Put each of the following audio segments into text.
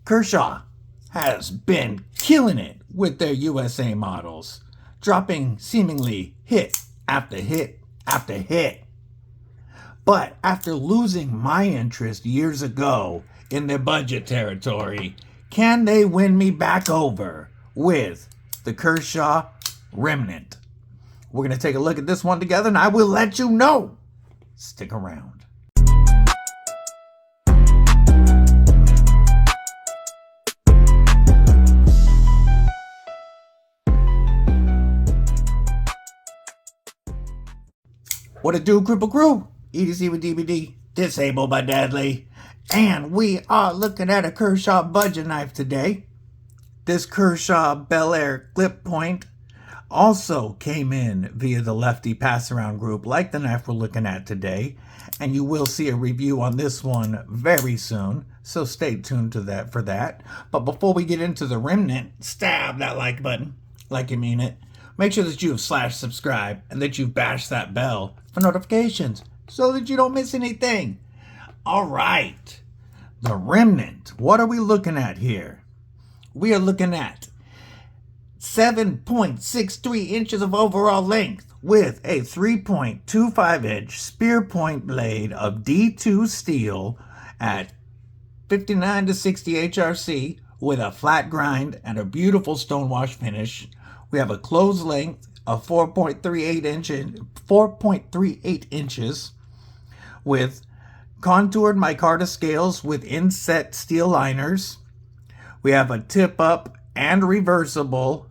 Kershaw has been killing it with their USA models, dropping seemingly hit after hit after hit. But after losing my interest years ago in their budget territory, can they win me back over with the Kershaw Remnant? We're going to take a look at this one together and I will let you know. Stick around. What it do, Kripple Krew? EDC with DVD, disabled by Deadly. And we are looking at a Kershaw budget knife today. This Kershaw Bel Air clip point also came in via the Lefty Pass Around group like the knife we're looking at today. And you will see a review on this one very soon, so stay tuned to that for that. But before we get into the Remnant, stab that like button like you mean it. Make sure that you have /subscribe and that you've bashed that bell for notifications so that you don't miss anything. All right, the Remnant. What are we looking at here? We are looking at 7.63 inches of overall length with a 3.25 inch spear point blade of D2 steel at 59 to 60 HRC with a flat grind and a beautiful stonewash finish. We have a closed length of 4.38 inches with contoured micarta scales with inset steel liners. We have a tip up and reversible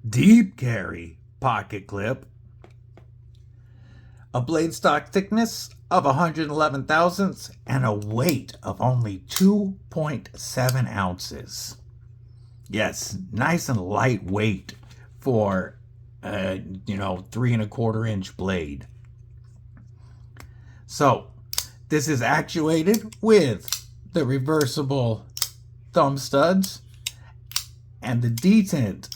deep carry pocket clip. A blade stock thickness of 111 thousandths and a weight of only 2.7 ounces. Yes, nice and lightweight for 3¼ inch blade. So this is actuated with the reversible thumb studs, and the detent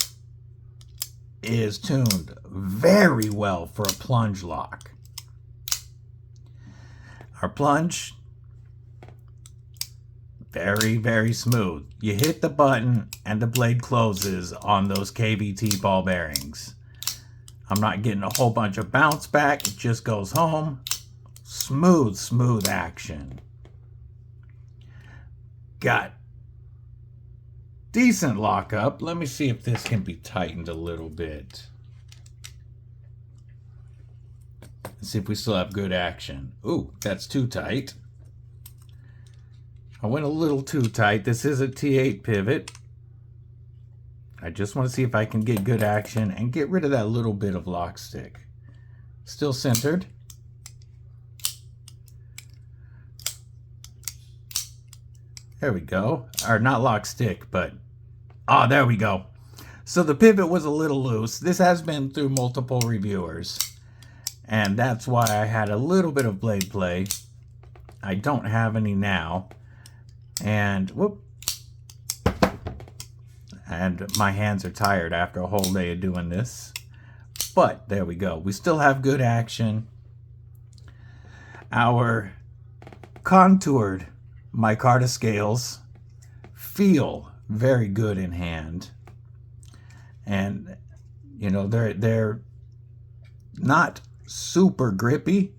is tuned very well for a plunge lock. Our plunge, very, very smooth. You hit the button and the blade closes on those KVT ball bearings. I'm not getting a whole bunch of bounce back. It just goes home. Smooth, smooth action. Got decent lockup. Let me see if this can be tightened a little bit. Let's see if we still have good action. Ooh, that's too tight. I went a little too tight. This is a T8 pivot. I just want to see if I can get good action and get rid of that little bit of lock stick. Still centered. There we go. Or not lock stick, but there we go. So the pivot was a little loose. This has been through multiple reviewers, and that's why I had a little bit of blade play. I don't have any now. And whoop. And my hands are tired after a whole day of doing this. But there we go. We still have good action. Our contoured micarta scales feel very good in hand. And they're not super grippy,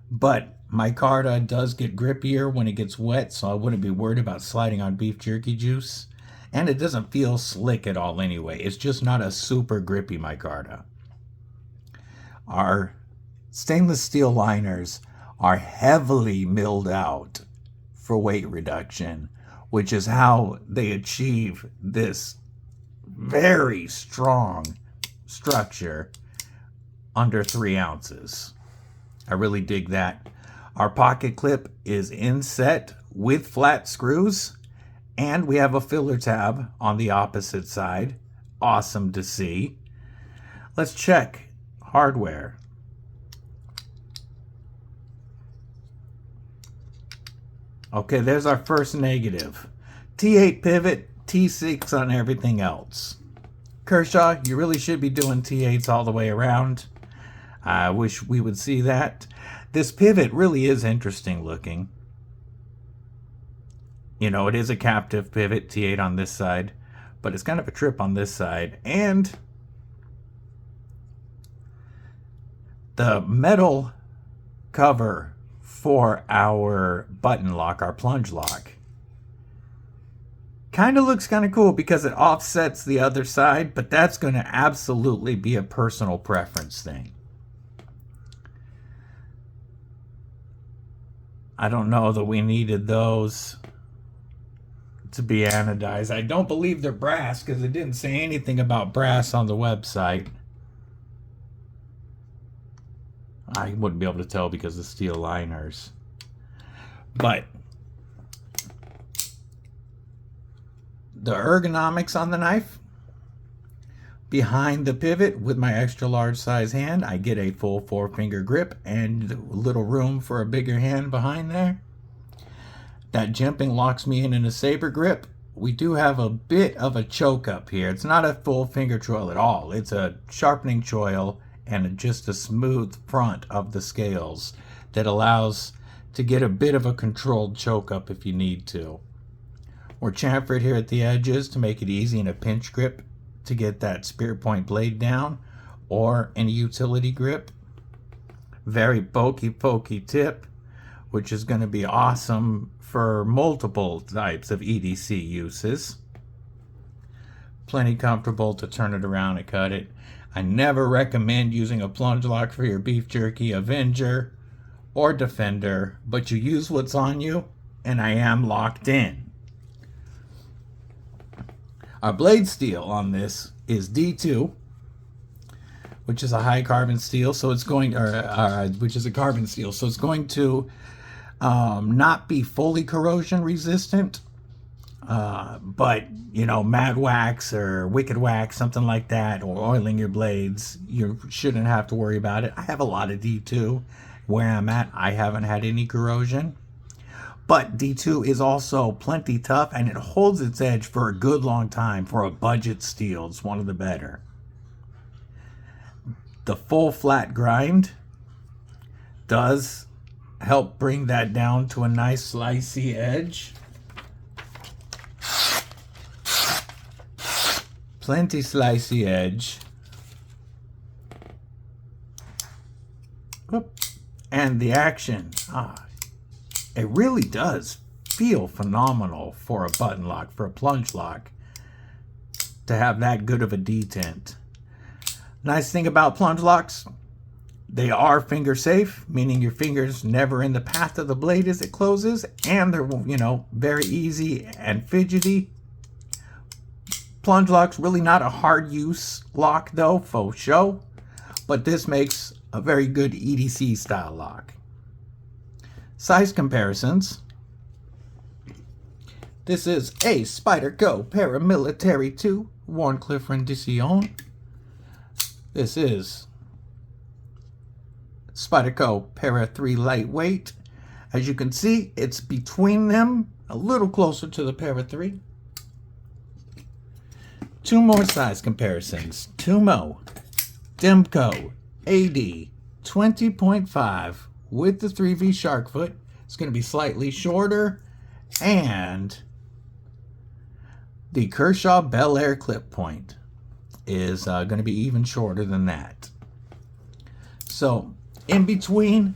but micarta does get grippier when it gets wet, so I wouldn't be worried about sliding on beef jerky juice. And it doesn't feel slick at all anyway. It's just not a super grippy micarta. Our stainless steel liners are heavily milled out for weight reduction, which is how they achieve this very strong structure under 3 ounces. I really dig that. Our pocket clip is inset with flat screws, and we have a filler tab on the opposite side. Awesome to see. Let's check hardware. Okay, there's our first negative. T8 pivot, T6 on everything else. Kershaw, you really should be doing T8s all the way around. I wish we would see that. This pivot really is interesting looking. You know, it is a captive pivot, T8 on this side, but it's kind of a trip on this side. And the metal cover for our button lock, our plunge lock, kind of looks kind of cool because it offsets the other side, but that's going to absolutely be a personal preference thing. I don't know that we needed those to be anodized. I don't believe they're brass because it didn't say anything about brass on the website. I wouldn't be able to tell because of steel liners. But the ergonomics on the knife, behind the pivot with my extra large size hand, I get a full 4-finger grip and a little room for a bigger hand behind there. That jimping locks me in a saber grip. We do have a bit of a choke up here. It's not a full finger choil at all. It's a sharpening choil and just a smooth front of the scales that allows to get a bit of a controlled choke up if you need to. We're chamfered here at the edges to make it easy in a pinch grip to get that spear point blade down, or in a utility grip. Very pokey tip, which is going to be awesome for multiple types of EDC uses. Plenty comfortable to turn it around and cut it. I never recommend using a plunge lock for your beef jerky Avenger or Defender, but you use what's on you, and I am locked in. Our blade steel on this is D2, which is a high carbon steel, so it's going, which is a carbon steel, so it's going to not be fully corrosion resistant, but you know, mad wax or wicked wax, something like that, or oiling your blades, you shouldn't have to worry about it. I have a lot of D2 where I'm at. I haven't had any corrosion, but D2 is also plenty tough and it holds its edge for a good long time. For a budget steel, it's one of the better. The full flat grind does help bring that down to a nice slicey edge. Plenty slicey edge. Whoop. And the action, it really does feel phenomenal for a button lock, for a plunge lock, to have that good of a detent. Nice thing about plunge locks, they are finger safe, meaning your finger's never in the path of the blade as it closes, and they're, you know, very easy and fidgety. Plunge lock's really not a hard use lock though, faux show, but this makes a very good EDC style lock. Size comparisons. This is a Spyderco Paramilitary 2 Wharncliffe Rendition. This is Spyderco Para 3 Lightweight. As you can see, it's between them, a little closer to the Para 3. Two more size comparisons. Tumo Demco AD 20.5 with the 3V shark foot. It's going to be slightly shorter, and the Kershaw Bel Air clip point is going to be even shorter than that. So in between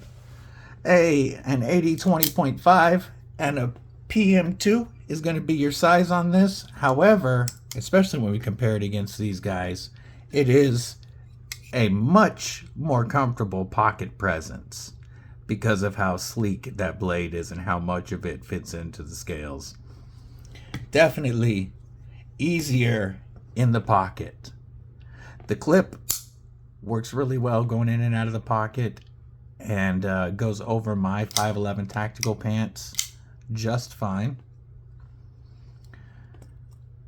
an AD 20.5 and a PM2 is going to be your size on this. However, especially when we compare it against these guys, it is a much more comfortable pocket presence because of how sleek that blade is and how much of it fits into the scales. Definitely easier in the pocket. The clip works really well going in and out of the pocket, and goes over my 511 tactical pants just fine.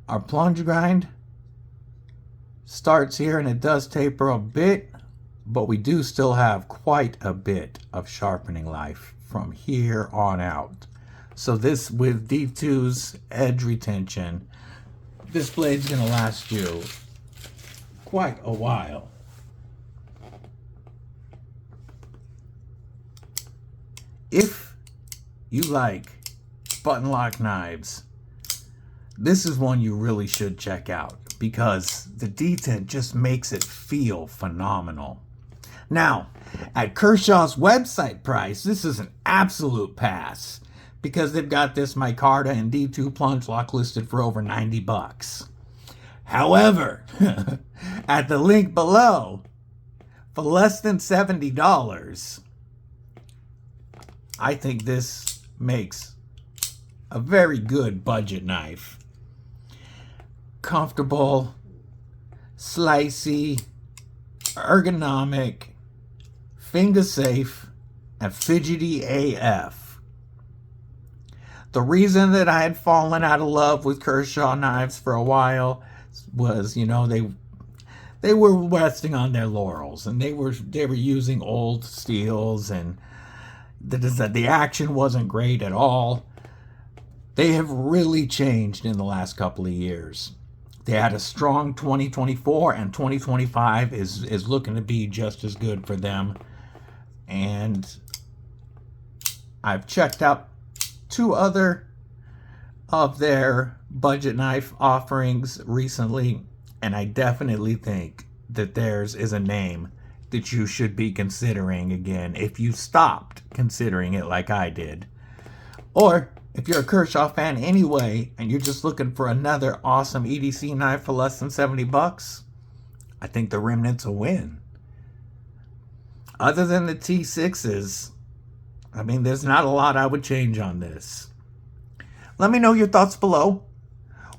Our plunge grind starts here and it does taper a bit, but we do still have quite a bit of sharpening life from here on out. So this, with D2's edge retention, this blade's gonna last you quite a while. If you like button lock knives. This is one you really should check out because the detent just makes it feel phenomenal. Now, at Kershaw's website price, this is an absolute pass because they've got this Micarta and D2 plunge lock listed for over $90. However, at the link below, for less than $70, I think this makes a very good budget knife. Comfortable, slicey, ergonomic, finger safe, and fidgety AF. The reason that I had fallen out of love with Kershaw knives for a while was, you know, they were resting on their laurels, and they were using old steels, and the action wasn't great at all. They have really changed in the last couple of years. They had a strong 2024, and 2025 is looking to be just as good for them. And I've checked out 2 other of their budget knife offerings recently, and I definitely think that theirs is a name that you should be considering again if you stopped considering it like I did. Or if you're a Kershaw fan anyway and you're just looking for another awesome EDC knife for less than $70, I think the Remnant's a win. Other than the T6s, I mean, there's not a lot I would change on this. Let me know your thoughts below.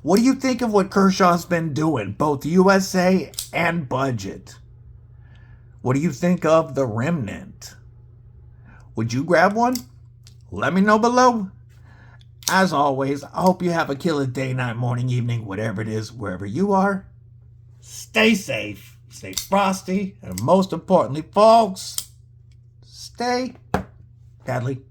What do you think of what Kershaw's been doing, both USA and budget? What do you think of the Remnant? Would you grab one? Let me know below. As always, I hope you have a killer day, night, morning, evening, whatever it is, wherever you are. Stay safe, stay frosty, and most importantly, folks, stay deadly.